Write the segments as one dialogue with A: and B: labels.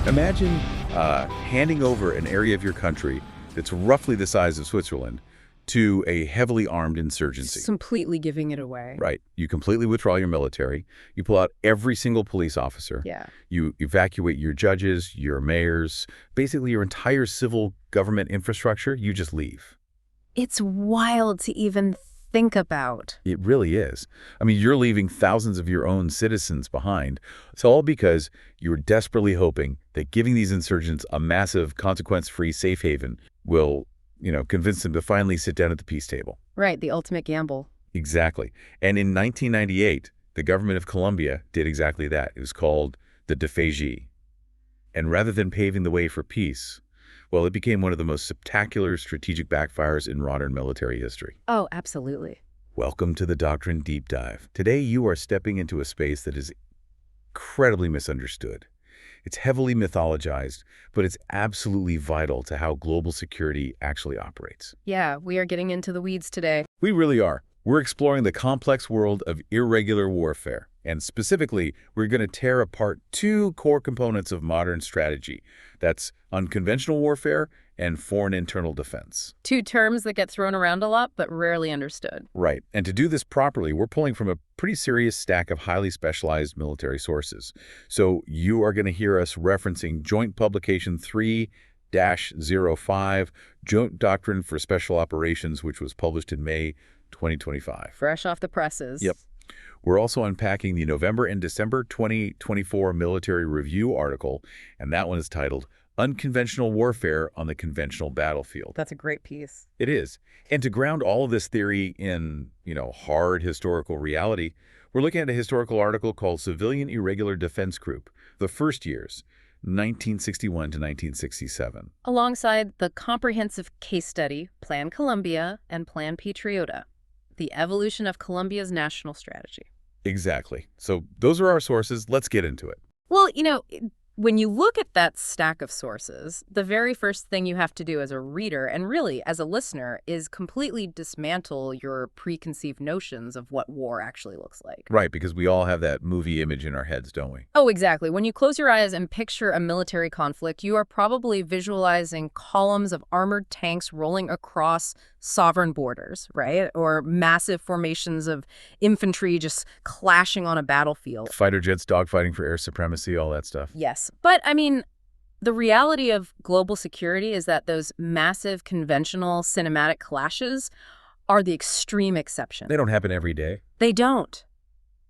A: Imagine handing over an area of your country that's roughly the size of Switzerland to a heavily armed insurgency.
B: Completely giving it away.
A: Right. You completely withdraw your military. You pull out every single police officer.
B: Yeah.
A: You evacuate your judges, your mayors, basically your entire civil government infrastructure. You just leave.
B: It's wild to even think about.
A: It really is. I mean, you're leaving thousands of your own citizens behind. It's all because you were desperately hoping that giving these insurgents a massive, consequence-free safe haven will, convince them to finally sit down at the peace table.
B: Right, the ultimate gamble.
A: Exactly. And in 1998, the government of Colombia did exactly that. It was called the DFAG. And rather than paving the way for peace, well, it became one of the most spectacular strategic backfires in modern military history.
B: Oh, absolutely.
A: Welcome to the Doctrine Deep Dive. Today, you are stepping into a space that is incredibly misunderstood. It's heavily mythologized, but it's absolutely vital to how global security actually operates.
B: Yeah, we are getting into the weeds today.
A: We really are. We're exploring the complex world of irregular warfare. And specifically, we're going to tear apart two core components of modern strategy. That's unconventional warfare and foreign internal defense.
B: Two terms that get thrown around a lot, but rarely understood.
A: Right. And to do this properly, we're pulling from a pretty serious stack of highly specialized military sources. So you are going to hear us referencing Joint Publication 3-05, Joint Doctrine for Special Operations, which was published in May 2025.
B: Fresh off the presses.
A: Yep. We're also unpacking the November and December 2024 Military Review article, and that one is titled Unconventional Warfare on the Conventional Battlefield.
B: That's a great piece.
A: It is. And to ground all of this theory in, hard historical reality, we're looking at a historical article called Civilian Irregular Defense Group, the First Years, 1961 to 1967.
B: Alongside the comprehensive case study, Plan Colombia and Plan Patriota, the evolution of Colombia's national strategy.
A: Exactly. So those are our sources. Let's get into it.
B: Well, when you look at that stack of sources, the very first thing you have to do as a reader, and really as a listener, is completely dismantle your preconceived notions of what war actually looks like.
A: Right, because we all have that movie image in our heads, don't we?
B: Oh, exactly. When you close your eyes and picture a military conflict, you are probably visualizing columns of armored tanks rolling across sovereign borders, right? Or massive formations of infantry just clashing on a battlefield.
A: Fighter jets dogfighting for air supremacy, all that stuff.
B: Yes. But, the reality of global security is that those massive conventional cinematic clashes are the extreme exception.
A: They don't happen every day.
B: They don't.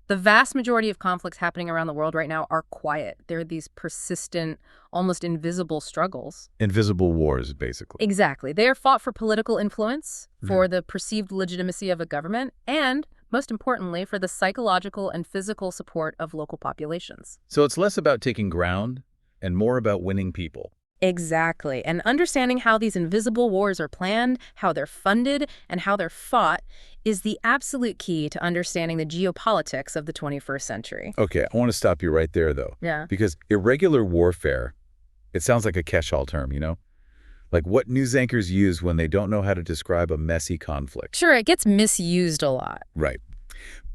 B: The vast majority of conflicts happening around the world right now are quiet. They're these persistent, almost invisible struggles.
A: Invisible wars, basically.
B: Exactly. They are fought for political influence, for the perceived legitimacy of a government, and most importantly, for the psychological and physical support of local populations.
A: So it's less about taking ground and more about winning people.
B: Exactly. And understanding how these invisible wars are planned, how they're funded, and how they're fought is the absolute key to understanding the geopolitics of the 21st century.
A: Okay, I want to stop you right there, though.
B: Yeah.
A: Because irregular warfare, it sounds like a catch-all term, Like what news anchors use when they don't know how to describe a messy conflict.
B: Sure, it gets misused a lot.
A: Right.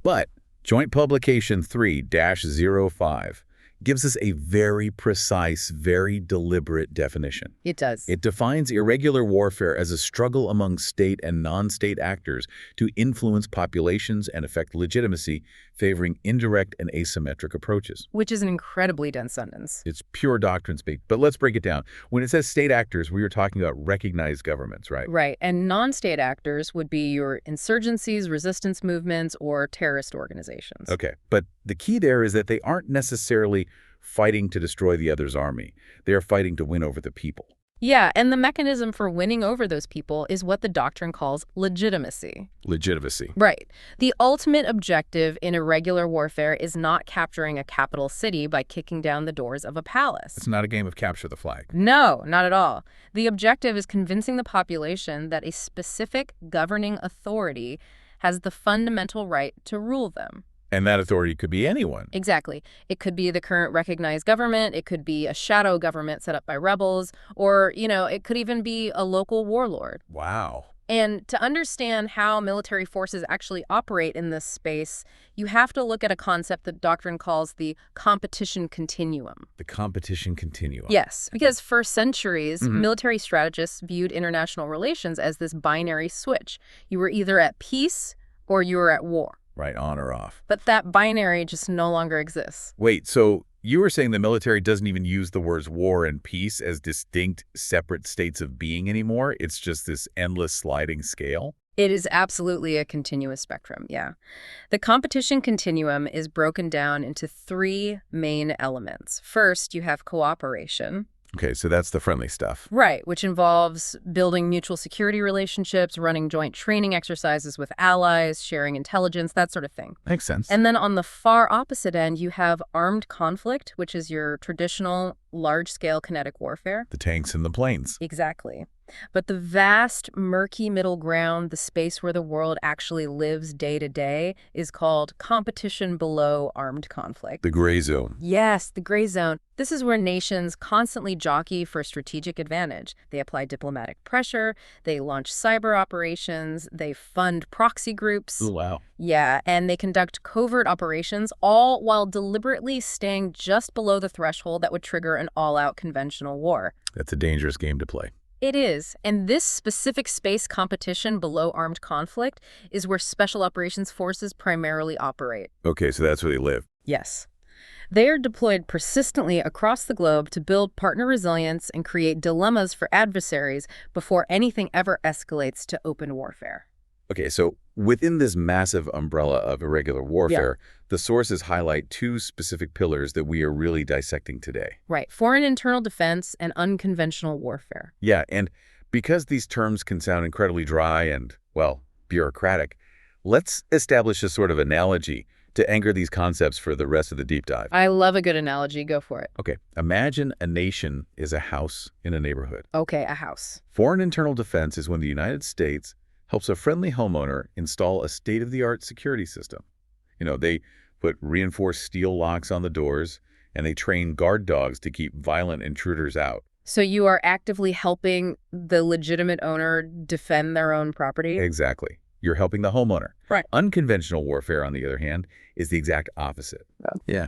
A: But Joint Publication 3-05 gives us a very precise, very deliberate definition.
B: It does.
A: It defines irregular warfare as a struggle among state and non-state actors to influence populations and affect legitimacy, favoring indirect and asymmetric approaches.
B: Which is an incredibly dense sentence.
A: It's pure doctrine speak, but let's break it down. When it says state actors, we are talking about recognized governments, right?
B: Right, and non-state actors would be your insurgencies, resistance movements, or terrorist organizations.
A: Okay, but the key there is that they aren't necessarily fighting to destroy the other's army. They are fighting to win over the people.
B: Yeah, and the mechanism for winning over those people is what the doctrine calls legitimacy.
A: Legitimacy.
B: Right. The ultimate objective in irregular warfare is not capturing a capital city by kicking down the doors of a palace.
A: It's not a game of capture the flag.
B: No, not at all. The objective is convincing the population that a specific governing authority has the fundamental right to rule them.
A: And that authority could be anyone.
B: Exactly. It could be the current recognized government, it could be a shadow government set up by rebels, or, it could even be a local warlord.
A: Wow.
B: And to understand how military forces actually operate in this space, you have to look at a concept that doctrine calls the competition continuum.
A: The competition continuum.
B: Yes, because for centuries,
A: Mhm.
B: military strategists viewed international relations as this binary switch. You were either at peace or you were at war.
A: Right, on or off.
B: But that binary just no longer exists.
A: Wait, so you were saying the military doesn't even use the words war and peace as distinct, separate states of being anymore? It's just this endless sliding scale?
B: It is absolutely a continuous spectrum, yeah. The competition continuum is broken down into three main elements. First, you have cooperation.
A: Okay, so that's the friendly stuff.
B: Right, which involves building mutual security relationships, running joint training exercises with allies, sharing intelligence, that sort of thing.
A: Makes sense.
B: And then on the far opposite end, you have armed conflict, which is your traditional large-scale kinetic warfare.
A: The tanks and the planes.
B: Exactly. But the vast, murky middle ground, the space where the world actually lives day to day, is called competition below armed conflict.
A: The gray zone.
B: Yes, the gray zone. This is where nations constantly jockey for strategic advantage. They apply diplomatic pressure, they launch cyber operations, they fund proxy groups.
A: Ooh, wow.
B: Yeah, and they conduct covert operations, all while deliberately staying just below the threshold that would trigger an all-out conventional war.
A: That's a dangerous game to play.
B: It is, and this specific space competition below armed conflict is where special operations forces primarily operate.
A: Okay, so that's where they live.
B: Yes. They are deployed persistently across the globe to build partner resilience and create dilemmas for adversaries before anything ever escalates to open warfare.
A: Okay, so within this massive umbrella of irregular warfare, the sources highlight two specific pillars that we are really dissecting today.
B: Right, foreign internal defense and unconventional warfare.
A: Yeah, and because these terms can sound incredibly dry and, well, bureaucratic, let's establish a sort of analogy to anchor these concepts for the rest of the deep dive.
B: I love a good analogy. Go for it.
A: Okay, imagine a nation is a house in a neighborhood.
B: Okay, a house.
A: Foreign internal defense is when the United States helps a friendly homeowner install a state-of-the-art security system. You know, they put reinforced steel locks on the doors, and they train guard dogs to keep violent intruders out.
B: So you are actively helping the legitimate owner defend their own property?
A: Exactly. You're helping the homeowner.
B: Right.
A: Unconventional warfare, on the other hand, is the exact opposite. Yeah.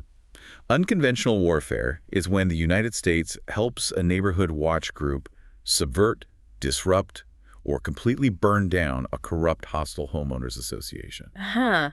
A: Unconventional warfare is when the United States helps a neighborhood watch group subvert, disrupt, or completely burn down a corrupt hostile homeowners association.
B: Huh.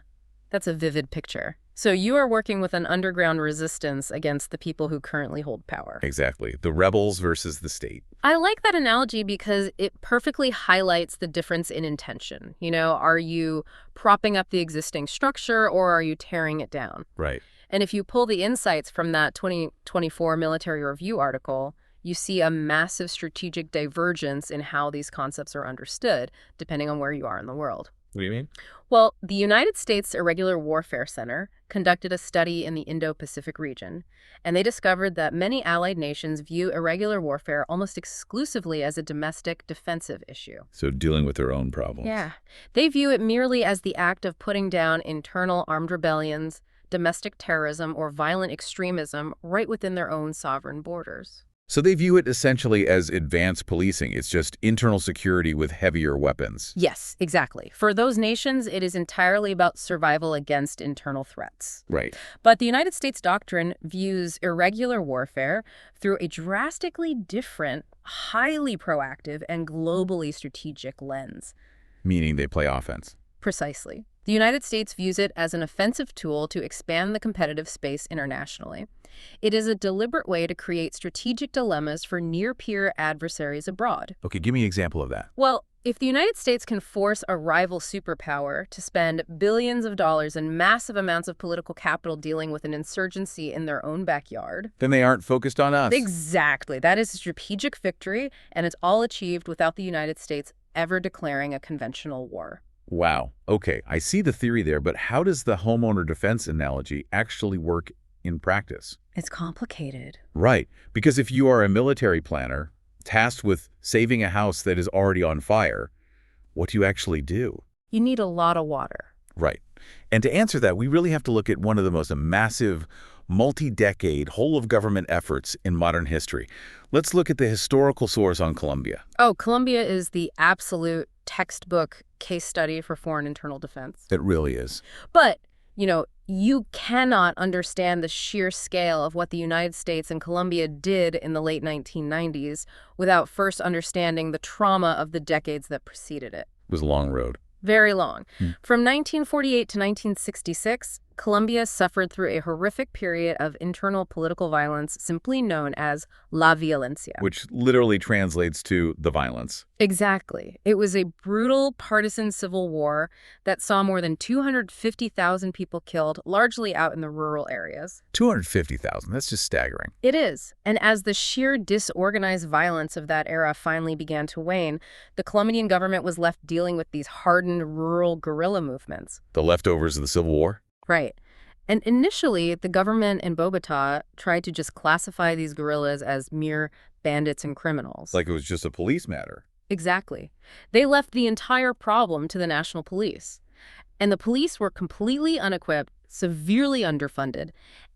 B: That's a vivid picture. So you are working with an underground resistance against the people who currently hold power.
A: Exactly. The rebels versus the state.
B: I like that analogy because it perfectly highlights the difference in intention. You know, are you propping up the existing structure or are you tearing it down?
A: Right.
B: And if you pull the insights from that 2024 Military Review article, you see a massive strategic divergence in how these concepts are understood, depending on where you are in the world.
A: What do you mean?
B: Well, the United States Irregular Warfare Center conducted a study in the Indo-Pacific region, and they discovered that many allied nations view irregular warfare almost exclusively as a domestic defensive issue.
A: So dealing with their own problems.
B: Yeah. They view it merely as the act of putting down internal armed rebellions, domestic terrorism, or violent extremism right within their own sovereign borders.
A: So they view it essentially as advanced policing. It's just internal security with heavier weapons.
B: Yes, exactly. For those nations, it is entirely about survival against internal threats.
A: Right.
B: But the United States doctrine views irregular warfare through a drastically different, highly proactive, and globally strategic lens.
A: Meaning they play offense.
B: Precisely. The United States views it as an offensive tool to expand the competitive space internationally. It is a deliberate way to create strategic dilemmas for near-peer adversaries abroad.
A: Okay, give me an example of that.
B: Well, if the United States can force a rival superpower to spend billions of dollars and massive amounts of political capital dealing with an insurgency in their own backyard...
A: Then they aren't focused on us.
B: Exactly. That is a strategic victory, and it's all achieved without the United States ever declaring a conventional war.
A: Wow. Okay, I see the theory there, but how does the homeowner defense analogy actually work in practice?
B: It's complicated.
A: Right, because if you are a military planner tasked with saving a house that is already on fire, what do you actually do?
B: You need a lot of water.
A: Right. And to answer that, we really have to look at one of the most massive, multi-decade, whole-of-government efforts in modern history. Let's look at the historical source on Colombia.
B: Oh, Colombia is the absolute textbook case study for foreign internal defense.
A: It really is.
B: But, you cannot understand the sheer scale of what the United States and Colombia did in the late 1990s without first understanding the trauma of the decades that preceded it.
A: It was a long road.
B: Very long. From 1948 to 1966, Colombia suffered through a horrific period of internal political violence simply known as la violencia.
A: Which literally translates to the violence.
B: Exactly. It was a brutal partisan civil war that saw more than 250,000 people killed, largely out in the rural areas.
A: 250,000. That's just staggering.
B: It is. And as the sheer disorganized violence of that era finally began to wane, the Colombian government was left dealing with these hardened rural guerrilla movements.
A: The leftovers of the Civil War?
B: Right. And initially, the government in Bogotá tried to just classify these guerrillas as mere bandits and criminals.
A: Like it was just a police matter.
B: Exactly. They left the entire problem to the national police. And the police were completely unequipped, severely underfunded,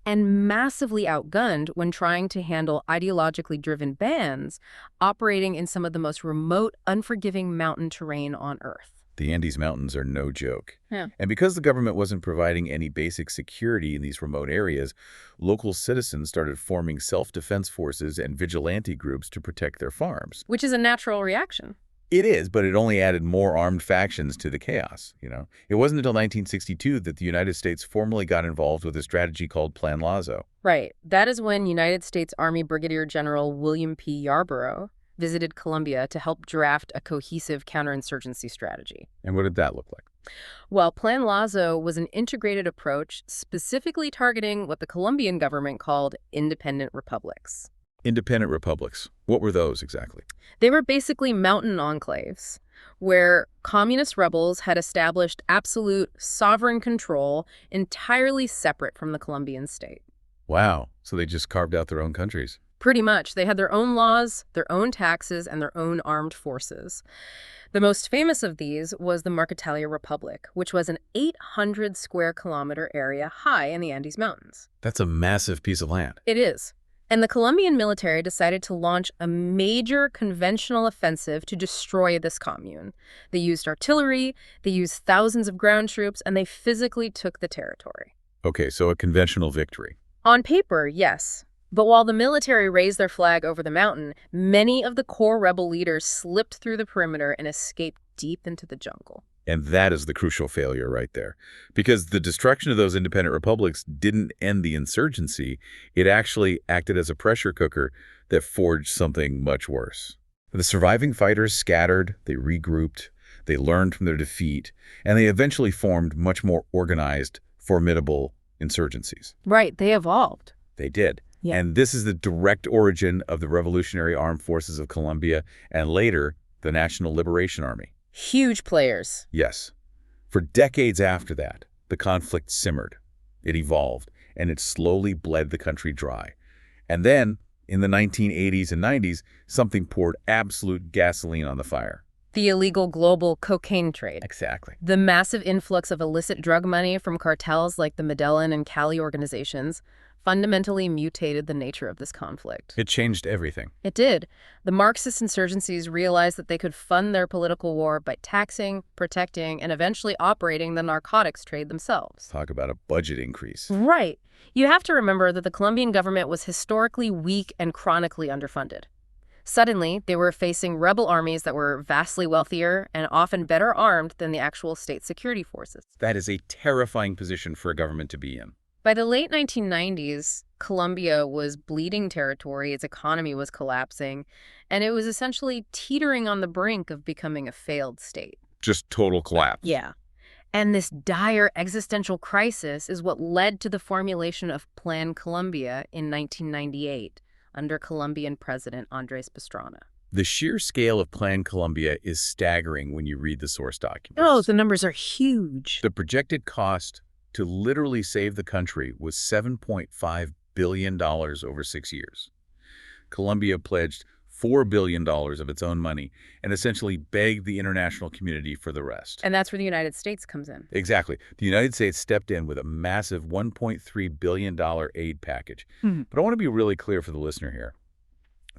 B: and massively outgunned when trying to handle ideologically driven bands operating in some of the most remote, unforgiving mountain terrain on Earth.
A: The Andes Mountains are no joke.
B: Yeah.
A: And because the government wasn't providing any basic security in these remote areas, local citizens started forming self-defense forces and vigilante groups to protect their farms.
B: Which is a natural reaction.
A: It is, but it only added more armed factions to the chaos, It wasn't until 1962 that the United States formally got involved with a strategy called Plan Lazo.
B: Right. That is when United States Army Brigadier General William P. Yarborough visited Colombia to help draft a cohesive counterinsurgency strategy.
A: And what did that look like?
B: Well, Plan Lazo was an integrated approach specifically targeting what the Colombian government called independent republics.
A: Independent republics. What were those exactly?
B: They were basically mountain enclaves where communist rebels had established absolute sovereign control entirely separate from the Colombian state.
A: Wow. So they just carved out their own countries.
B: Pretty much. They had their own laws, their own taxes, and their own armed forces. The most famous of these was the Marquetalia Republic, which was an 800 square kilometer area high in the Andes Mountains.
A: That's a massive piece of land.
B: It is. And the Colombian military decided to launch a major conventional offensive to destroy this commune. They used artillery, they used thousands of ground troops, and they physically took the territory.
A: Okay, so a conventional victory.
B: On paper, yes. But while the military raised their flag over the mountain, many of the core rebel leaders slipped through the perimeter and escaped deep into the jungle.
A: And that is the crucial failure right there. Because the destruction of those independent republics didn't end the insurgency. It actually acted as a pressure cooker that forged something much worse. The surviving fighters scattered, they regrouped, they learned from their defeat, and they eventually formed much more organized, formidable insurgencies.
B: Right, they evolved.
A: They did.
B: Yeah.
A: And this is the direct origin of the Revolutionary Armed Forces of Colombia and later the National Liberation Army.
B: Huge players.
A: Yes. For decades after that, the conflict simmered. It evolved, and it slowly bled the country dry. And then, in the 1980s and 90s, something poured absolute gasoline on the fire.
B: The illegal global cocaine trade.
A: Exactly.
B: The massive influx of illicit drug money from cartels like the Medellin and Cali organizations fundamentally mutated the nature of this conflict.
A: It changed everything.
B: It did. The Marxist insurgencies realized that they could fund their political war by taxing, protecting, and eventually operating the narcotics trade themselves.
A: Talk about a budget increase.
B: Right. You have to remember that the Colombian government was historically weak and chronically underfunded. Suddenly, they were facing rebel armies that were vastly wealthier and often better armed than the actual state security forces.
A: That is a terrifying position for a government to be in.
B: By the late 1990s, Colombia was bleeding territory, its economy was collapsing, and it was essentially teetering on the brink of becoming a failed state.
A: Just total collapse.
B: Yeah. And this dire existential crisis is what led to the formulation of Plan Colombia in 1998 under Colombian President Andrés Pastrana.
A: The sheer scale of Plan Colombia is staggering when you read the source documents.
B: Oh, the numbers are huge.
A: The projected cost to literally save the country was $7.5 billion over 6 years. Colombia pledged $4 billion of its own money and essentially begged the international community for the rest.
B: And that's where the United States comes in.
A: Exactly. The United States stepped in with a massive $1.3 billion aid package. But I want to be really clear for the listener here.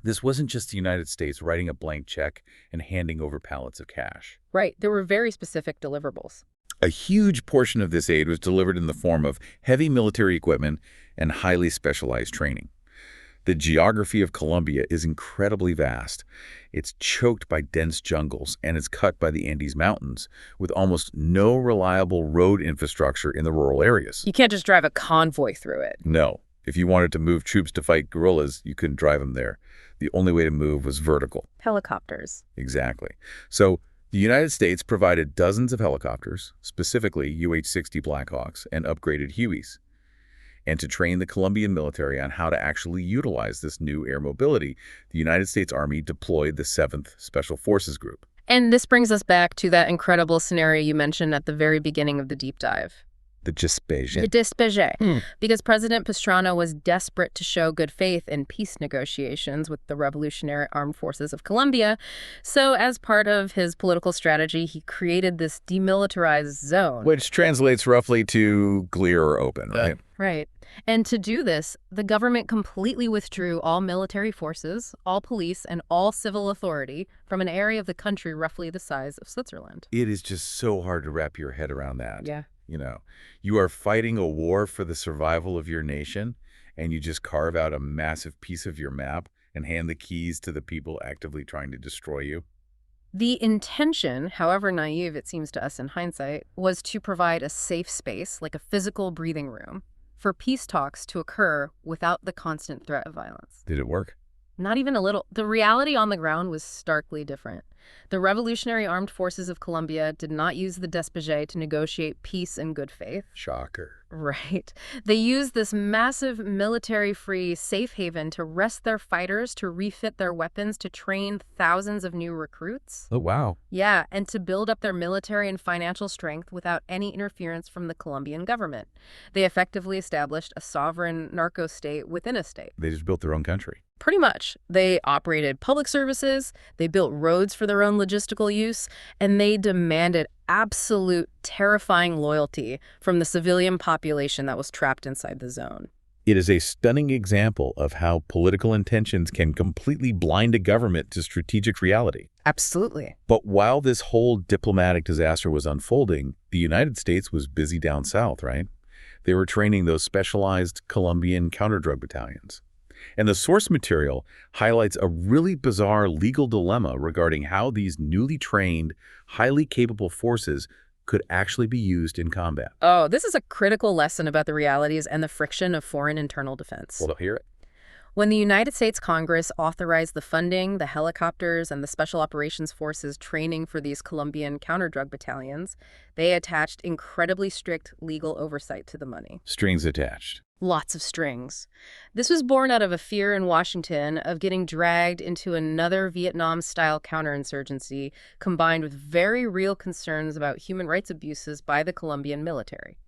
A: This wasn't just the United States writing a blank check and handing over pallets of cash.
B: Right. There were very specific deliverables.
A: A huge portion of this aid was delivered in the form of heavy military equipment and highly specialized training. The geography of Colombia is incredibly vast. It's choked by dense jungles and it's cut by the Andes Mountains, with almost no reliable road infrastructure in the rural areas.
B: You can't just drive a convoy through it.
A: No. If you wanted to move troops to fight guerrillas, you couldn't drive them there. The only way to move was vertical.
B: Helicopters.
A: Exactly. So the United States provided dozens of helicopters, specifically UH-60 Blackhawks and upgraded Hueys. And to train the Colombian military on how to actually utilize this new air mobility, the United States Army deployed the 7th Special Forces Group.
B: And this brings us back to that incredible scenario you mentioned at the very beginning of the deep dive.
A: The Despege.
B: The Despege. Because President Pastrana was desperate to show good faith in peace negotiations with the Revolutionary Armed Forces of Colombia. So as part of his political strategy, he created this demilitarized zone.
A: Which translates roughly to clear or open, right?
B: Right. And to do this, the government completely withdrew all military forces, all police, and all civil authority from an area of the country roughly the size of Switzerland.
A: It is just so hard to wrap your head around that.
B: Yeah.
A: You know, you are fighting a war for the survival of your nation, and you just carve out a massive piece of your map and hand the keys to the people actively trying to destroy you.
B: The intention, however naive it seems to us in hindsight, was to provide a safe space, like a physical breathing room, for peace talks to occur without the constant threat of violence.
A: Did it work?
B: Not even a little. The reality on the ground was starkly different. The Revolutionary Armed Forces of Colombia did not use the Despege to negotiate peace in good faith.
A: Shocker.
B: Right. They used this massive military-free safe haven to rest their fighters, to refit their weapons, to train thousands of new recruits.
A: Oh, wow.
B: Yeah, and to build up their military and financial strength without any interference from the Colombian government. They effectively established a sovereign narco-state within a state.
A: They just built their own country.
B: Pretty much. They operated public services, they built roads for their own logistical use, and they demanded absolute terrifying loyalty from the civilian population that was trapped inside the zone.
A: It is a stunning example of how political intentions can completely blind a government to strategic reality.
B: Absolutely.
A: But while this whole diplomatic disaster was unfolding, the United States was busy down south, right? They were training those specialized Colombian counter-drug battalions. And the source material highlights a really bizarre legal dilemma regarding how these newly trained, highly capable forces could actually be used in combat.
B: Oh, this is a critical lesson about the realities and the friction of foreign internal defense.
A: Well, hear it.
B: When the United States Congress authorized the funding, the helicopters, and the Special Operations Forces training for these Colombian counter-drug battalions, they attached incredibly strict legal oversight to the money.
A: Strings attached.
B: Lots of strings. This was born out of a fear in Washington of getting dragged into another Vietnam-style counterinsurgency, combined with very real concerns about human rights abuses by the Colombian military.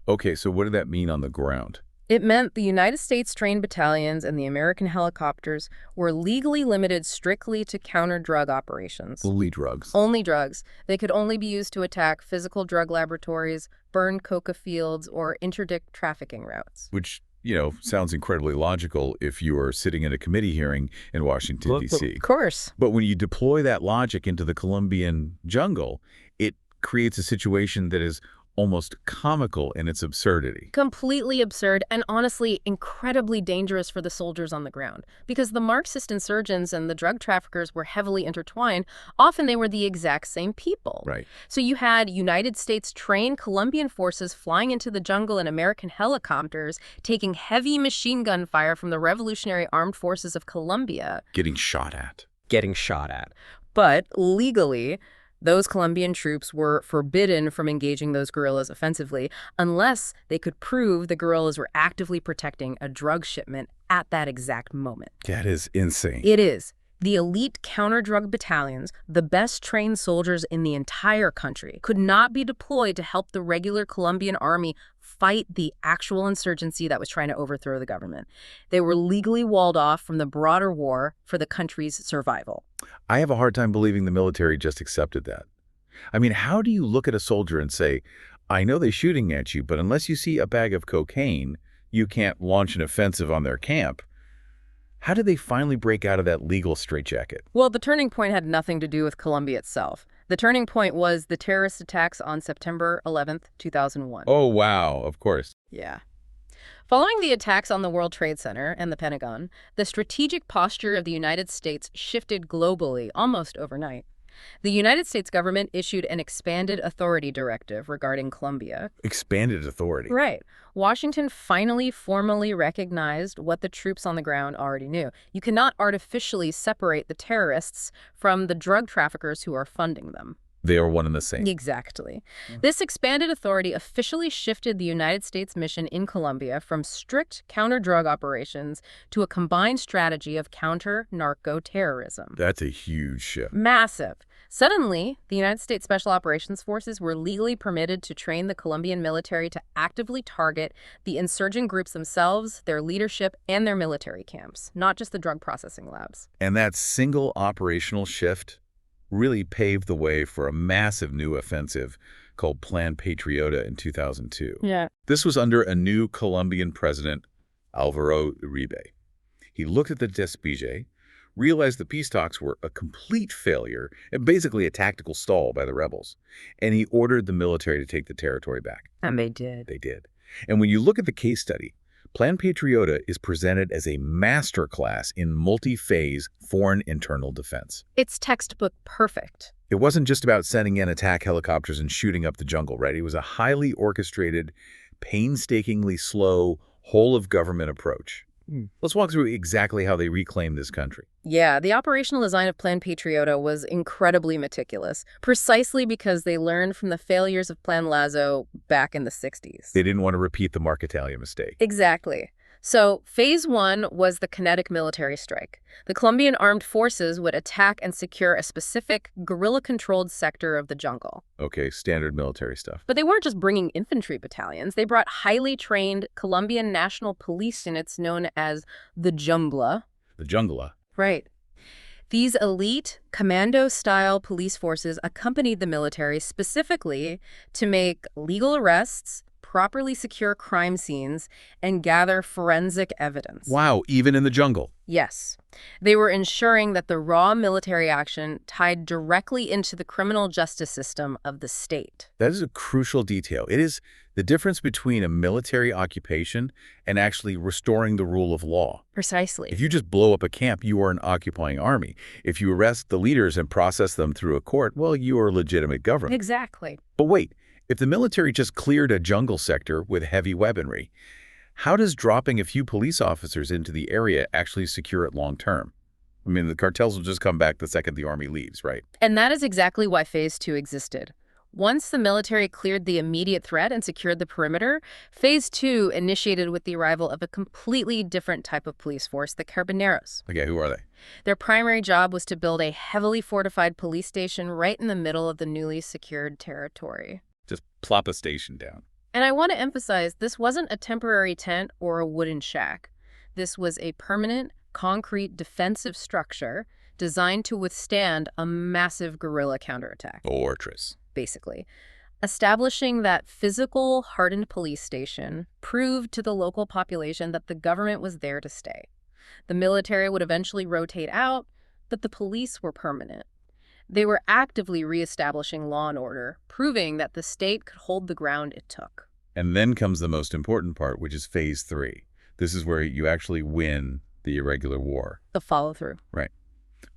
A: Okay, so what did that mean on the ground?
B: It meant the United States trained battalions and the American helicopters were legally limited strictly to counter-drug operations.
A: Only drugs.
B: Only drugs. They could only be used to attack physical drug laboratories, burn coca fields, or interdict trafficking routes.
A: Which, you know, sounds incredibly logical if you are sitting in a committee hearing in Washington, D.C.
B: Of course.
A: But when you deploy that logic into the Colombian jungle, it creates a situation that is almost comical in its absurdity.
B: Completely absurd and honestly incredibly dangerous for the soldiers on the ground. Because the Marxist insurgents and the drug traffickers were heavily intertwined, often they were the exact same people.
A: Right.
B: So you had United States trained Colombian forces flying into the jungle in American helicopters, taking heavy machine gun fire from the Revolutionary Armed Forces of Colombia.
A: Getting shot at.
B: But legally, those Colombian troops were forbidden from engaging those guerrillas offensively unless they could prove the guerrillas were actively protecting a drug shipment at that exact moment.
A: That is insane.
B: It is. The elite counter-drug battalions, the best trained soldiers in the entire country, could not be deployed to help the regular Colombian army fight the actual insurgency that was trying to overthrow the government. They were legally walled off from the broader war for the country's survival.
A: I have a hard time believing the military just accepted that. I mean, how do you look at a soldier and say, I know they're shooting at you, but unless you see a bag of cocaine, you can't launch an offensive on their camp? How did they finally break out of that legal straitjacket?
B: Well, the turning point had nothing to do with Colombia itself. The turning point was the terrorist attacks on September 11th, 2001.
A: Oh, wow, of course.
B: Yeah. Following the attacks on the World Trade Center and the Pentagon, the strategic posture of the United States shifted globally almost overnight. The United States government issued an expanded authority directive regarding Colombia.
A: Expanded authority.
B: Right. Washington finally formally recognized what the troops on the ground already knew. You cannot artificially separate the terrorists from the drug traffickers who are funding them.
A: They are one and the same.
B: Exactly. This expanded authority officially shifted the United States mission in Colombia from strict counter-drug operations to a combined strategy of counter-narco-terrorism.
A: That's a huge shift.
B: Massive. Suddenly, the United States Special Operations Forces were legally permitted to train the Colombian military to actively target the insurgent groups themselves, their leadership, and their military camps, not just the drug processing labs.
A: And that single operational shift really paved the way for a massive new offensive called Plan Patriota in 2002.
B: Yeah.
A: This was under a new Colombian president, Alvaro Uribe. He looked at the despige, realized the peace talks were a complete failure and basically a tactical stall by the rebels, and he ordered the military to take the territory back.
B: And they did.
A: They did. And when you look at the case study, Plan Patriota is presented as a masterclass in multi-phase foreign internal defense.
B: It's textbook perfect.
A: It wasn't just about sending in attack helicopters and shooting up the jungle, right? It was a highly orchestrated, painstakingly slow, whole-of-government approach. Let's walk through exactly how they reclaimed this country.
B: Yeah, the operational design of Plan Patriota was incredibly meticulous, precisely because they learned from the failures of Plan Lazo back in the 60s.
A: They didn't want to repeat the Marquetalia mistake.
B: Exactly. So, Phase 1 was the kinetic military strike. The Colombian armed forces would attack and secure a specific guerrilla-controlled sector of the jungle.
A: Okay, standard military stuff.
B: But they weren't just bringing infantry battalions. They brought highly trained Colombian national police units known as the Jungla.
A: The Jungla.
B: Right. These elite, commando-style police forces accompanied the military specifically to make legal arrests, properly secure crime scenes, and gather forensic evidence.
A: Wow, even in the jungle.
B: Yes. They were ensuring that the raw military action tied directly into the criminal justice system of the state.
A: That is a crucial detail. It is the difference between a military occupation and actually restoring the rule of law.
B: Precisely.
A: If you just blow up a camp, you are an occupying army. If you arrest the leaders and process them through a court, well, you are a legitimate government.
B: Exactly.
A: But wait, if the military just cleared a jungle sector with heavy weaponry, how does dropping a few police officers into the area actually secure it long term? I mean, the cartels will just come back the second the army leaves, right?
B: And that is exactly why Phase 2 existed. Once the military cleared the immediate threat and secured the perimeter, Phase 2 initiated with the arrival of a completely different type of police force, the Carabineros.
A: Okay, who are they?
B: Their primary job was to build a heavily fortified police station right in the middle of the newly secured territory.
A: Just plop a station down.
B: And I want to emphasize, this wasn't a temporary tent or a wooden shack. This was a permanent, concrete defensive structure designed to withstand a massive guerrilla counterattack.
A: Fortress.
B: Basically. Establishing that physical, hardened police station proved to the local population that the government was there to stay. The military would eventually rotate out, but the police were permanent. They were actively reestablishing law and order, proving that the state could hold the ground it took.
A: And then comes the most important part, which is Phase 3. This is where you actually win the irregular war.
B: The follow-through.
A: Right.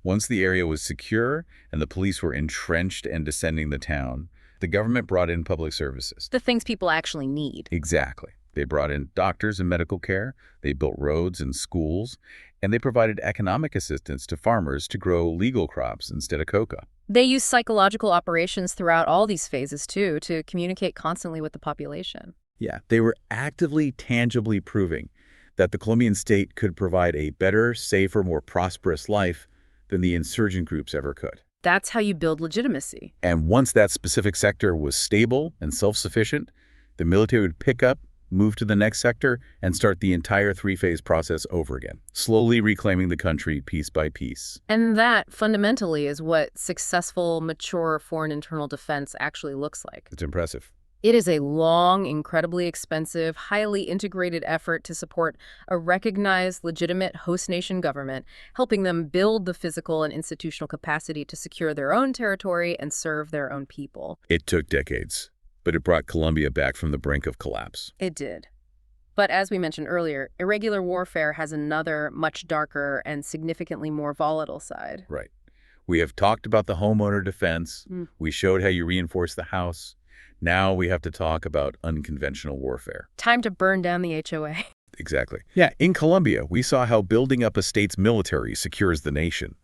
A: Once the area was secure and the police were entrenched and defending the town, the government brought in public services.
B: The things people actually need.
A: Exactly. They brought in doctors and medical care, they built roads and schools, and they provided economic assistance to farmers to grow legal crops instead of coca.
B: They used psychological operations throughout all these phases, too, to communicate constantly with the population.
A: Yeah, they were actively, tangibly proving that the Colombian state could provide a better, safer, more prosperous life than the insurgent groups ever could.
B: That's how you build legitimacy.
A: And once that specific sector was stable and self-sufficient, the military would pick up, move to the next sector, and start the entire three-phase process over again, slowly reclaiming the country piece by piece.
B: And that, fundamentally, is what successful, mature foreign internal defense actually looks like.
A: It's impressive.
B: It is a long, incredibly expensive, highly integrated effort to support a recognized, legitimate host nation government, helping them build the physical and institutional capacity to secure their own territory and serve their own people.
A: It took decades, but it brought Colombia back from the brink of collapse.
B: It did. But as we mentioned earlier, irregular warfare has another, much darker and significantly more volatile side.
A: Right. We have talked about the homeowner defense.
B: Mm.
A: We showed how you reinforce the house. Now we have to talk about unconventional warfare.
B: Time to burn down the HOA.
A: Exactly. Yeah, in Colombia, we saw how building up a state's military secures the nation.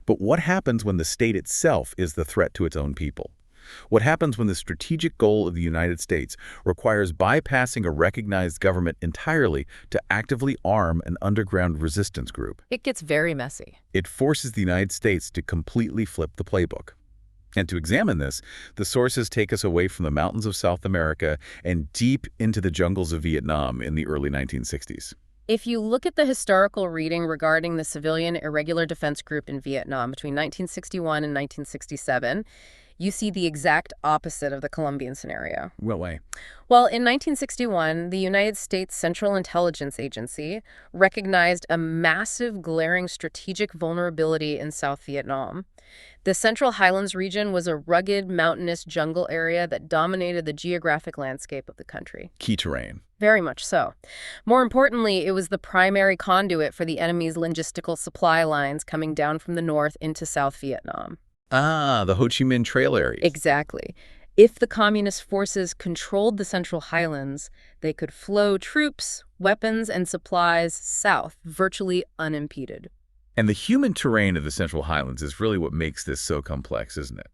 A: But what happens when the state itself is the threat to its own people? What happens when the strategic goal of the United States requires bypassing a recognized government entirely to actively arm an underground resistance group?
B: It gets very messy.
A: It forces the United States to completely flip the playbook. And to examine this, the sources take us away from the mountains of South America and deep into the jungles of Vietnam in the early 1960s.
B: If you look at the historical reading regarding the civilian irregular defense group in Vietnam between 1961 and 1967, you see the exact opposite of the Colombian scenario.
A: What way?
B: Well, in 1961, the United States Central Intelligence Agency recognized a massive, glaring strategic vulnerability in South Vietnam. The Central Highlands region was a rugged, mountainous jungle area that dominated the geographic landscape of the country.
A: Key terrain.
B: Very much so. More importantly, it was the primary conduit for the enemy's logistical supply lines coming down from the north into South Vietnam.
A: Ah, the Ho Chi Minh Trail areas.
B: Exactly. If the communist forces controlled the Central Highlands, they could flow troops, weapons, and supplies south, virtually unimpeded.
A: And the human terrain of the Central Highlands is really what makes this so complex, isn't it?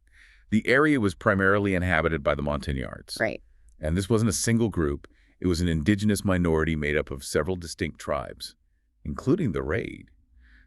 A: The area was primarily inhabited by the Montagnards.
B: Right.
A: And this wasn't a single group. It was an indigenous minority made up of several distinct tribes, including the Raid.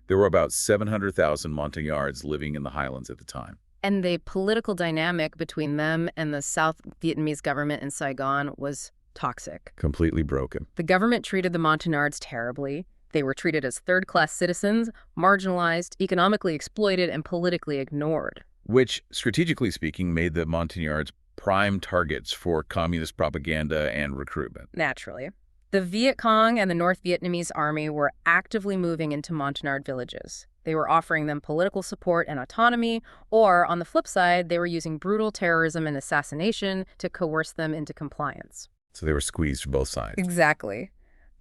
A: There were about 700,000 Montagnards living in the highlands at the time.
B: And the political dynamic between them and the South Vietnamese government in Saigon was toxic.
A: Completely broken.
B: The government treated the Montagnards terribly. They were treated as third-class citizens, marginalized, economically exploited, and politically ignored.
A: Which, strategically speaking, made the Montagnards prime targets for communist propaganda and recruitment.
B: Naturally. The Viet Cong and the North Vietnamese army were actively moving into Montagnard villages. They were offering them political support and autonomy, or, on the flip side, they were using brutal terrorism and assassination to coerce them into compliance.
A: So they were squeezed from both sides.
B: Exactly.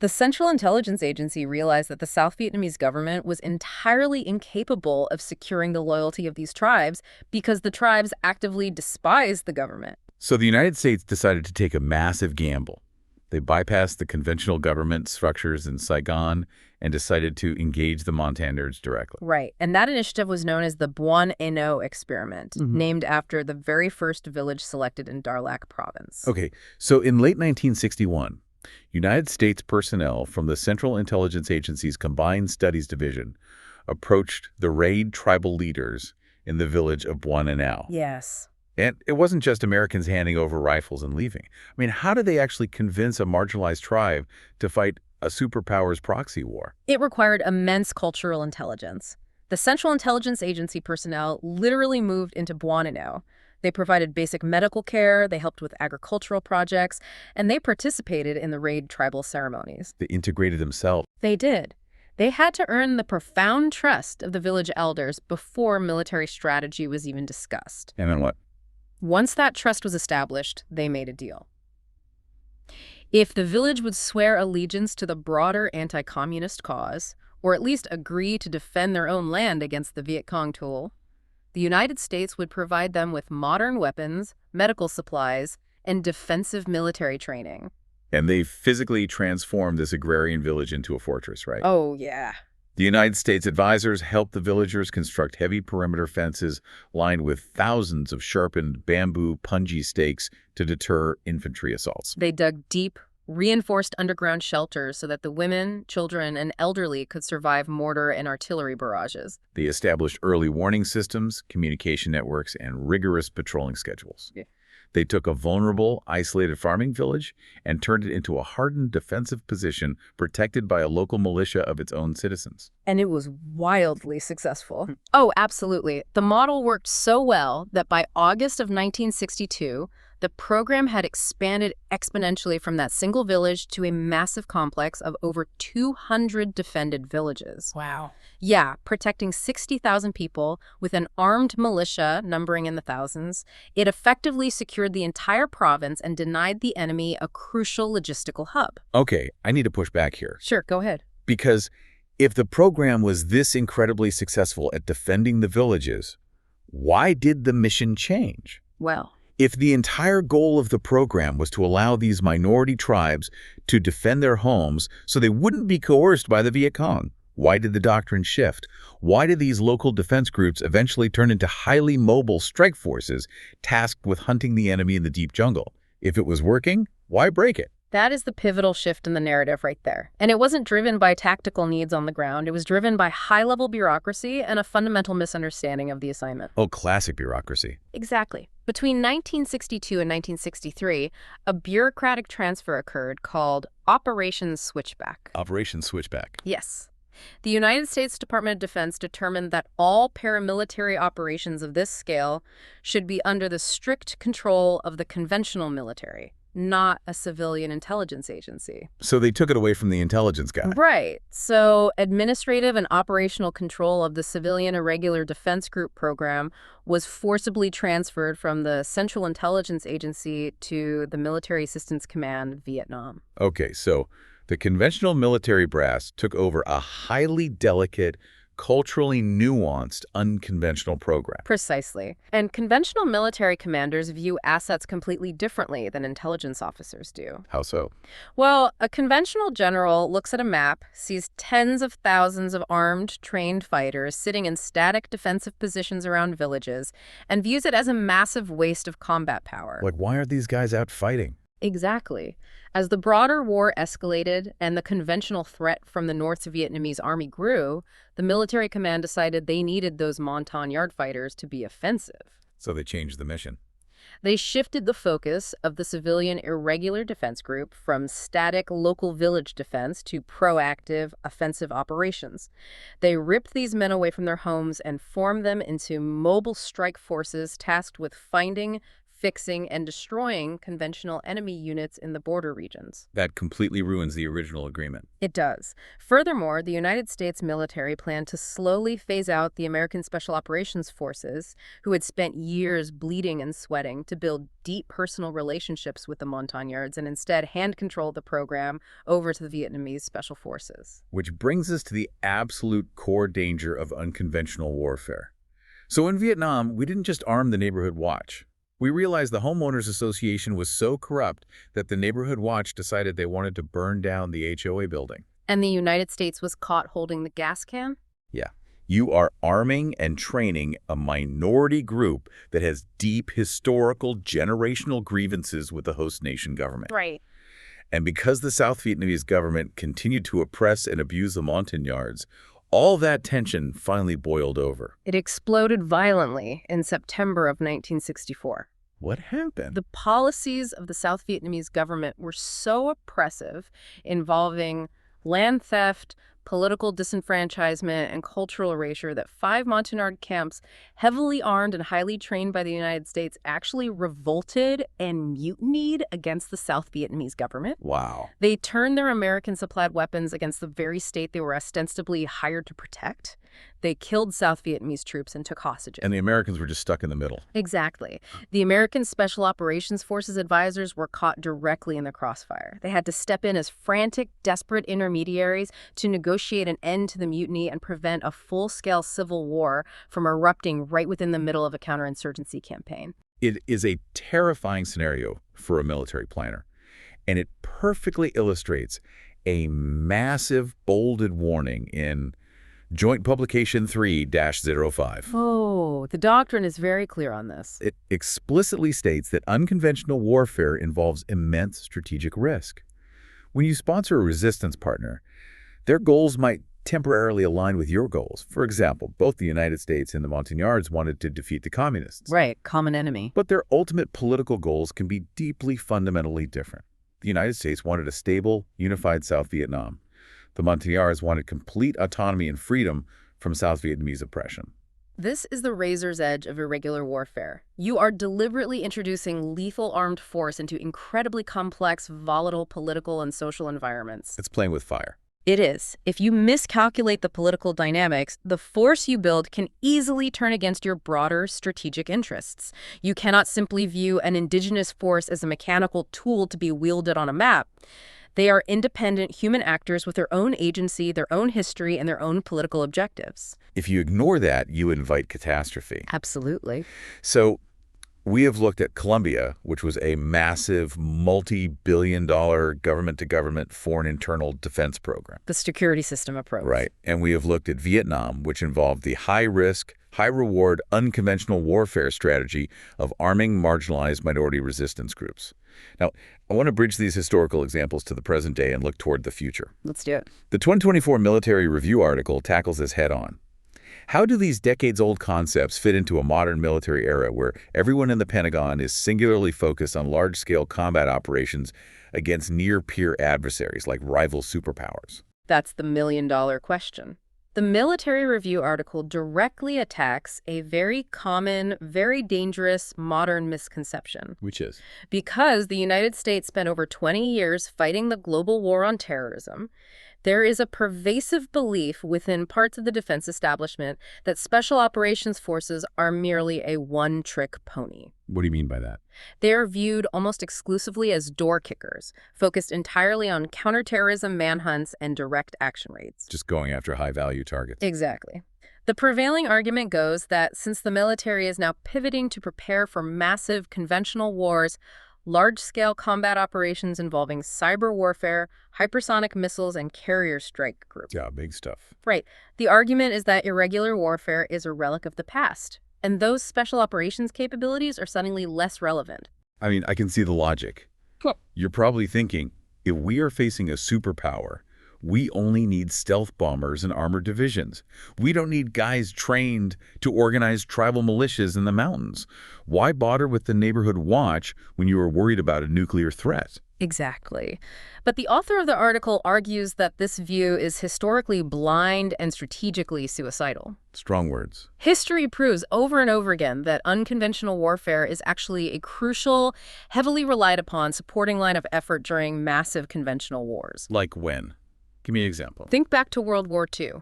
B: The Central Intelligence Agency realized that the South Vietnamese government was entirely incapable of securing the loyalty of these tribes because the tribes actively despised the government.
A: So the United States decided to take a massive gamble. They bypassed the conventional government structures in Saigon and decided to engage the Montagnards directly.
B: Right. And that initiative was known as the Buon Eno experiment, named after the very first village selected in Darlac province.
A: Okay, so in late 1961, United States personnel from the Central Intelligence Agency's Combined Studies Division approached the Raid tribal leaders in the village of Buon Eno.
B: Yes.
A: And it wasn't just Americans handing over rifles and leaving. I mean, how did they actually convince a marginalized tribe to fight a superpower's proxy war?
B: It required immense cultural intelligence. The Central Intelligence Agency personnel literally moved into Buon Eno. They provided basic medical care, they helped with agricultural projects, and they participated in the Raid tribal ceremonies.
A: They integrated themselves.
B: They did. They had to earn the profound trust of the village elders before military strategy was even discussed.
A: And then what?
B: Once that trust was established, they made a deal. If the village would swear allegiance to the broader anti-communist cause, or at least agree to defend their own land against the Viet Cong tool, the United States would provide them with modern weapons, medical supplies, and defensive military training.
A: And they physically transformed this agrarian village into a fortress, right?
B: Oh, yeah.
A: The United States advisors helped the villagers construct heavy perimeter fences lined with thousands of sharpened bamboo punji stakes to deter infantry assaults.
B: They dug deep, reinforced underground shelters so that the women, children, and elderly could survive mortar and artillery barrages.
A: They established early warning systems, communication networks, and rigorous patrolling schedules.
B: Yeah.
A: They took a vulnerable, isolated farming village and turned it into a hardened defensive position protected by a local militia of its own citizens.
B: And it was wildly successful. Oh, absolutely. The model worked so well that by August of 1962, The program had expanded exponentially from that single village to a massive complex of over 200 defended villages.
C: Wow.
B: Yeah, protecting 60,000 people with an armed militia numbering in the thousands. It effectively secured the entire province and denied the enemy a crucial logistical hub.
A: Okay, I need to push back here.
B: Sure, go ahead.
A: Because if the program was this incredibly successful at defending the villages, why did the mission change?
B: Well,
A: if the entire goal of the program was to allow these minority tribes to defend their homes so they wouldn't be coerced by the Viet Cong, why did the doctrine shift? Why did these local defense groups eventually turn into highly mobile strike forces tasked with hunting the enemy in the deep jungle? If it was working, why break it?
B: that is the pivotal shift in the narrative right there. And it wasn't driven by tactical needs on the ground. It was driven by high-level bureaucracy and a fundamental misunderstanding of the assignment.
A: Oh, classic bureaucracy.
B: Exactly. Between 1962 and 1963, a bureaucratic transfer occurred called Operation Switchback.
A: Operation Switchback.
B: Yes. The United States Department of Defense determined that all paramilitary operations of this scale should be under the strict control of the conventional military, not a civilian intelligence agency.
A: So they took it away from the intelligence guy.
B: Right. So administrative and operational control of the Civilian Irregular Defense Group program was forcibly transferred from the Central Intelligence Agency to the Military Assistance Command, Vietnam.
A: Okay, so the conventional military brass took over a highly delicate, culturally nuanced, unconventional program.
B: Precisely. And conventional military commanders view assets completely differently than intelligence officers do.
A: How so?
B: Well, a conventional general looks at a map, sees tens of thousands of armed, trained fighters sitting in static defensive positions around villages, and views it as a massive waste of combat power.
A: Like, why are these guys out fighting?
B: Exactly. As the broader war escalated and the conventional threat from the North Vietnamese army grew, the military command decided they needed those Montagnard fighters to be offensive.
A: So they changed the mission.
B: They shifted the focus of the Civilian Irregular Defense Group from static local village defense to proactive offensive operations. They ripped these men away from their homes and formed them into mobile strike forces tasked with finding, fixing, and destroying conventional enemy units in the border regions.
A: That completely ruins the original agreement.
B: It does. Furthermore, the United States military planned to slowly phase out the American Special Operations Forces, who had spent years bleeding and sweating to build deep personal relationships with the Montagnards, and instead hand-control the program over to the Vietnamese Special Forces.
A: Which brings us to the absolute core danger of unconventional warfare. So in Vietnam, we didn't just arm the Neighborhood Watch. We realized the Homeowners Association was so corrupt that the Neighborhood Watch decided they wanted to burn down the HOA building.
B: And the United States was caught holding the gas can?
A: Yeah. You are arming and training a minority group that has deep historical, generational grievances with the host nation government.
B: Right.
A: And because the South Vietnamese government continued to oppress and abuse the Montagnards, all that tension finally boiled over.
B: It exploded violently in September of 1964.
A: What happened?
B: The policies of the South Vietnamese government were so oppressive, involving land theft, political disenfranchisement, and cultural erasure, that 5 Montagnard camps, heavily armed and highly trained by the United States, actually revolted and mutinied against the South Vietnamese government.
A: Wow.
B: They turned their American-supplied weapons against the very state they were ostensibly hired to protect. They killed South Vietnamese troops and took hostages.
A: And the Americans were just stuck in the middle.
B: Exactly. The American Special Operations Forces advisors were caught directly in the crossfire. They had to step in as frantic, desperate intermediaries to negotiate an end to the mutiny and prevent a full-scale civil war from erupting right within the middle of a counterinsurgency campaign.
A: It is a terrifying scenario for a military planner, and it perfectly illustrates a massive bolded warning in Joint Publication 3-05.
B: Oh, the doctrine is very clear on this.
A: It explicitly states that unconventional warfare involves immense strategic risk. When you sponsor a resistance partner, their goals might temporarily align with your goals. For example, both the United States and the Montagnards wanted to defeat the communists.
B: Right, common enemy.
A: But their ultimate political goals can be deeply fundamentally different. The United States wanted a stable, unified South Vietnam. The Montagnards wanted complete autonomy and freedom from South Vietnamese oppression.
B: This is the razor's edge of irregular warfare. You are deliberately introducing lethal armed force into incredibly complex, volatile political and social environments.
A: It's playing with fire.
B: It is. If you miscalculate the political dynamics, the force you build can easily turn against your broader strategic interests. You cannot simply view an indigenous force as a mechanical tool to be wielded on a map. They are independent human actors with their own agency, their own history, and their own political objectives.
A: If you ignore that, you invite catastrophe.
B: Absolutely.
A: So we have looked at Colombia, which was a massive multi-billion-dollar government-to-government foreign internal defense program.
B: The security system approach.
A: Right. And we have looked at Vietnam, which involved the high-risk, high-reward, unconventional warfare strategy of arming marginalized minority resistance groups. Now, I want to bridge these historical examples to the present day and look toward the future.
B: Let's do it.
A: The 2024 Military Review article tackles this head-on. How do these decades-old concepts fit into a modern military era where everyone in the Pentagon is singularly focused on large-scale combat operations against near-peer adversaries like rival superpowers?
B: That's the million-dollar question. The Military Review article directly attacks a very common, very dangerous modern misconception.
A: Which is?
B: Because the United States spent over 20 years fighting the global war on terrorism, there is a pervasive belief within parts of the defense establishment that special operations forces are merely a one-trick pony.
A: What do you mean by that?
B: They are viewed almost exclusively as door kickers, focused entirely on counterterrorism manhunts and direct action raids.
A: Just going after high-value targets.
B: Exactly. The prevailing argument goes that since the military is now pivoting to prepare for massive conventional wars, large-scale combat operations involving cyber warfare, hypersonic missiles, and carrier strike groups.
A: Yeah, big stuff.
B: Right. The argument is that irregular warfare is a relic of the past, and those special operations capabilities are suddenly less relevant.
A: I mean, I can see the logic. You're probably thinking, if we are facing a superpower, we only need stealth bombers and armored divisions. We don't need guys trained to organize tribal militias in the mountains. Why bother with the neighborhood watch when you are worried about a nuclear threat?
B: Exactly. But the author of the article argues that this view is historically blind and strategically suicidal.
A: Strong words.
B: History proves over and over again that unconventional warfare is actually a crucial, heavily relied upon supporting line of effort during massive conventional wars.
A: Like when? Give me an example.
B: Think back to World War II.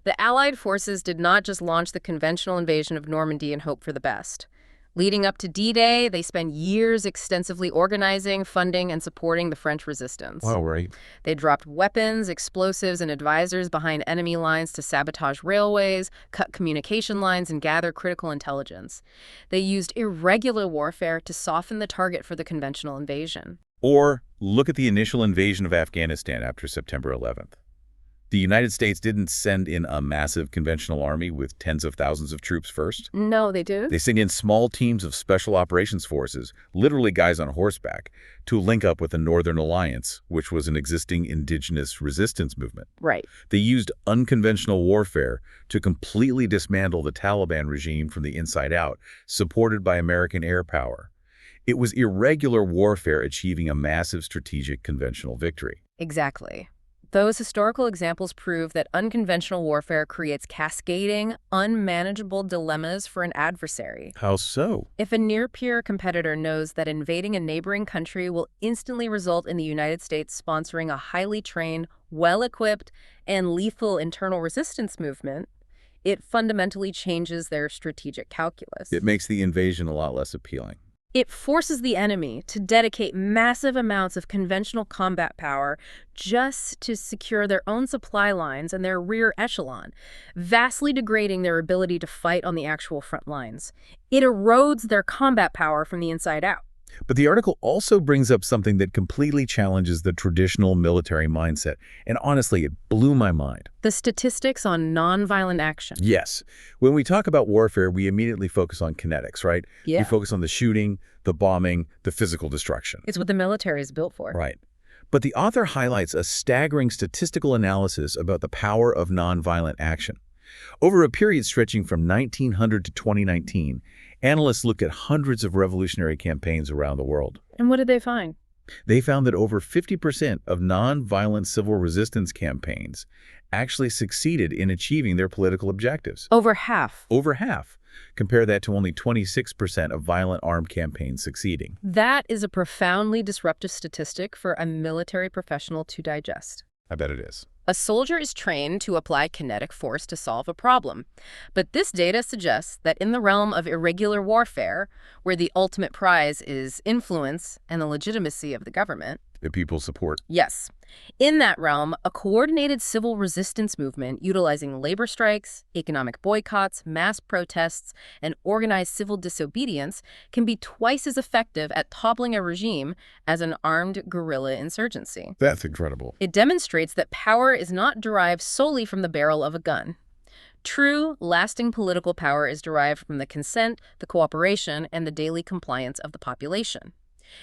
B: The Allied forces did not just launch the conventional invasion of Normandy and hope for the best. Leading up to D-Day, they spent years extensively organizing, funding, and supporting the French resistance.
A: Wow, right.
B: They dropped weapons, explosives, and advisors behind enemy lines to sabotage railways, cut communication lines, and gather critical intelligence. They used irregular warfare to soften the target for the conventional invasion.
A: Or look at the initial invasion of Afghanistan after September 11th. The United States didn't send in a massive conventional army with tens of thousands of troops first.
B: No, they did.
A: They sent in small teams of special operations forces, literally guys on horseback, to link up with the Northern Alliance, which was an existing indigenous resistance movement.
B: Right.
A: They used unconventional warfare to completely dismantle the Taliban regime from the inside out, supported by American air power. It was irregular warfare achieving a massive strategic conventional victory.
B: Exactly. Those historical examples prove that unconventional warfare creates cascading, unmanageable dilemmas for an adversary.
A: How so?
B: If a near-peer competitor knows that invading a neighboring country will instantly result in the United States sponsoring a highly trained, well-equipped, and lethal internal resistance movement, it fundamentally changes their strategic calculus.
A: It makes the invasion a lot less appealing.
B: It forces the enemy to dedicate massive amounts of conventional combat power just to secure their own supply lines and their rear echelon, vastly degrading their ability to fight on the actual front lines. It erodes their combat power from the inside out.
A: But the article also brings up something that completely challenges the traditional military mindset. And honestly, it blew my mind.
B: The statistics on nonviolent action.
A: Yes. When we talk about warfare, we immediately focus on kinetics, right?
B: Yeah.
A: We focus on the shooting, the bombing, the physical destruction.
B: It's what the military is built for.
A: Right. But the author highlights a staggering statistical analysis about the power of nonviolent action. Over a period stretching from 1900 to 2019, analysts looked at hundreds of revolutionary campaigns around the world.
B: And what did they find?
A: They found that over 50% of non-violent civil resistance campaigns actually succeeded in achieving their political objectives.
B: Over half.
A: Over half. Compare that to only 26% of violent armed campaigns succeeding.
B: That is a profoundly disruptive statistic for a military professional to digest.
A: I bet it is.
B: A soldier is trained to apply kinetic force to solve a problem. But this data suggests that in the realm of irregular warfare, where the ultimate prize is influence and the legitimacy of the government,
A: The people's support.
B: yes, in that realm, a coordinated civil resistance movement utilizing labor strikes, economic boycotts, mass protests, and organized civil disobedience can be twice as effective at toppling a regime as an armed guerrilla insurgency.
A: That's incredible.
B: It demonstrates that power is not derived solely from the barrel of a gun. True, lasting political power is derived from the consent, the cooperation, and the daily compliance of the population.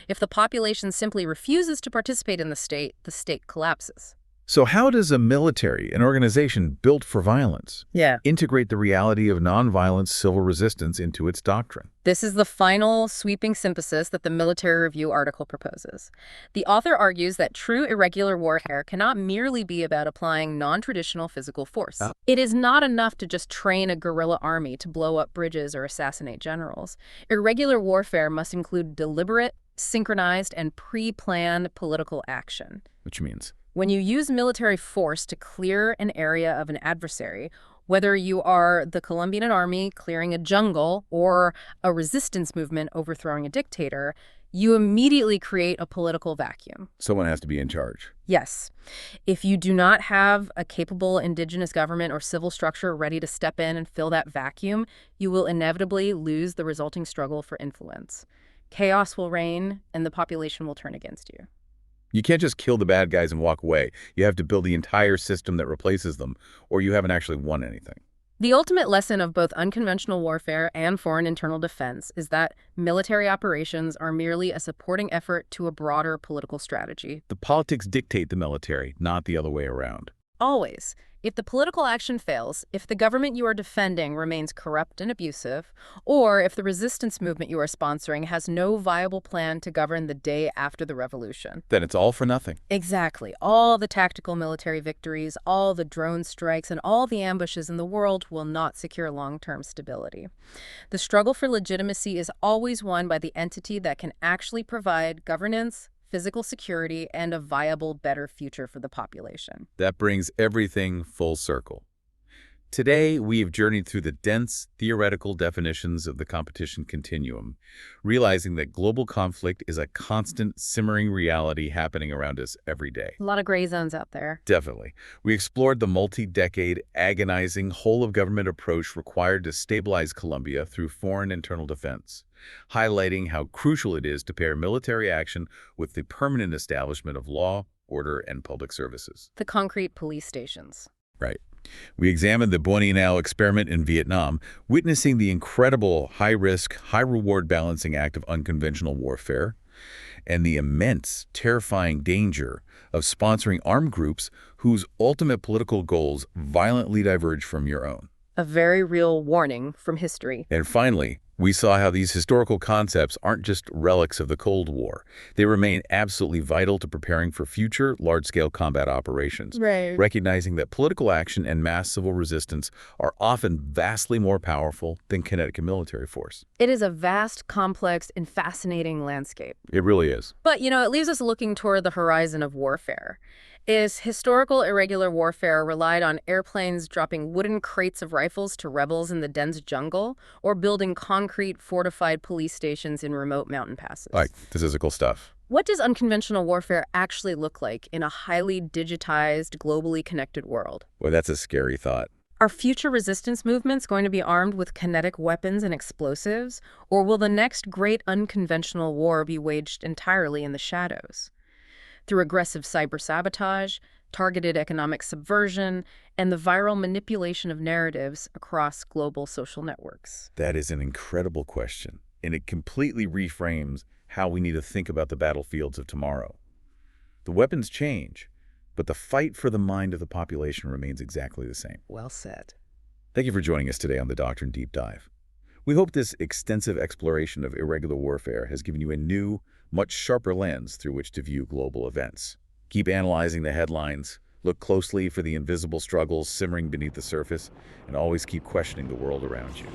B: If the population simply refuses to participate in the state collapses.
A: So how does a military, an organization built for violence, integrate the reality of nonviolent civil resistance into its doctrine?
B: This is the final sweeping synthesis that the Military Review article proposes. The author argues that true irregular warfare cannot merely be about applying non-traditional physical force. It is not enough to just train a guerrilla army to blow up bridges or assassinate generals. Irregular warfare must include deliberate, synchronized, and pre-planned political action.
A: Which means?
B: When you use military force to clear an area of an adversary, whether you are the Colombian army clearing a jungle or a resistance movement overthrowing a dictator, you immediately create a political vacuum.
A: Someone has to be in charge.
B: Yes. If you do not have a capable indigenous government or civil structure ready to step in and fill that vacuum, you will inevitably lose the resulting struggle for influence. Chaos will reign, and the population will turn against you.
A: You can't just kill the bad guys and walk away. You have to build the entire system that replaces them, or you haven't actually won anything.
B: The ultimate lesson of both unconventional warfare and foreign internal defense is that military operations are merely a supporting effort to a broader political strategy.
A: The politics dictate the military, not the other way around.
B: Always. If the political action fails, if the government you are defending remains corrupt and abusive, or if the resistance movement you are sponsoring has no viable plan to govern the day after the revolution.
A: Then it's all for nothing.
B: Exactly. All the tactical military victories, all the drone strikes, and all the ambushes in the world will not secure long-term stability. The struggle for legitimacy is always won by the entity that can actually provide governance, physical security, and a viable, better future for the population.
A: That brings everything full circle. Today, we've journeyed through the dense, theoretical definitions of the competition continuum, realizing that global conflict is a constant, simmering reality happening around us every day.
B: A lot of gray zones out there.
A: Definitely. We explored the multi-decade, agonizing, whole-of-government approach required to stabilize Colombia through foreign internal defense, highlighting how crucial it is to pair military action with the permanent establishment of law, order, and public services.
B: The concrete police stations.
A: Right. We examined the Buildup experiment in Vietnam, witnessing the incredible high-risk, high-reward balancing act of unconventional warfare, and the immense, terrifying danger of sponsoring armed groups whose ultimate political goals violently diverge from your own.
B: A very real warning from history.
A: And finally, we saw how these historical concepts aren't just relics of the Cold War. They remain absolutely vital to preparing for future large-scale combat operations, recognizing that political action and mass civil resistance are often vastly more powerful than kinetic military force.
B: It is a vast, complex, and fascinating landscape.
A: It really is.
B: But, it leaves us looking toward the horizon of warfare. Is historical irregular warfare relied on airplanes dropping wooden crates of rifles to rebels in the dense jungle, or building concrete, fortified police stations in remote mountain passes?
A: Like the physical stuff.
B: What does unconventional warfare actually look like in a highly digitized, globally connected world?
A: Well, that's a scary thought.
B: Are future resistance movements going to be armed with kinetic weapons and explosives, or will the next great unconventional war be waged entirely in the shadows? Through aggressive cyber-sabotage, targeted economic subversion, and the viral manipulation of narratives across global social networks?
A: That is an incredible question, and it completely reframes how we need to think about the battlefields of tomorrow. The weapons change, but the fight for the mind of the population remains exactly the same.
B: Well said.
A: Thank you for joining us today on the Doctrine Deep Dive. We hope this extensive exploration of irregular warfare has given you a new, much sharper lens through which to view global events. Keep analyzing the headlines, look closely for the invisible struggles simmering beneath the surface, and always keep questioning the world around you.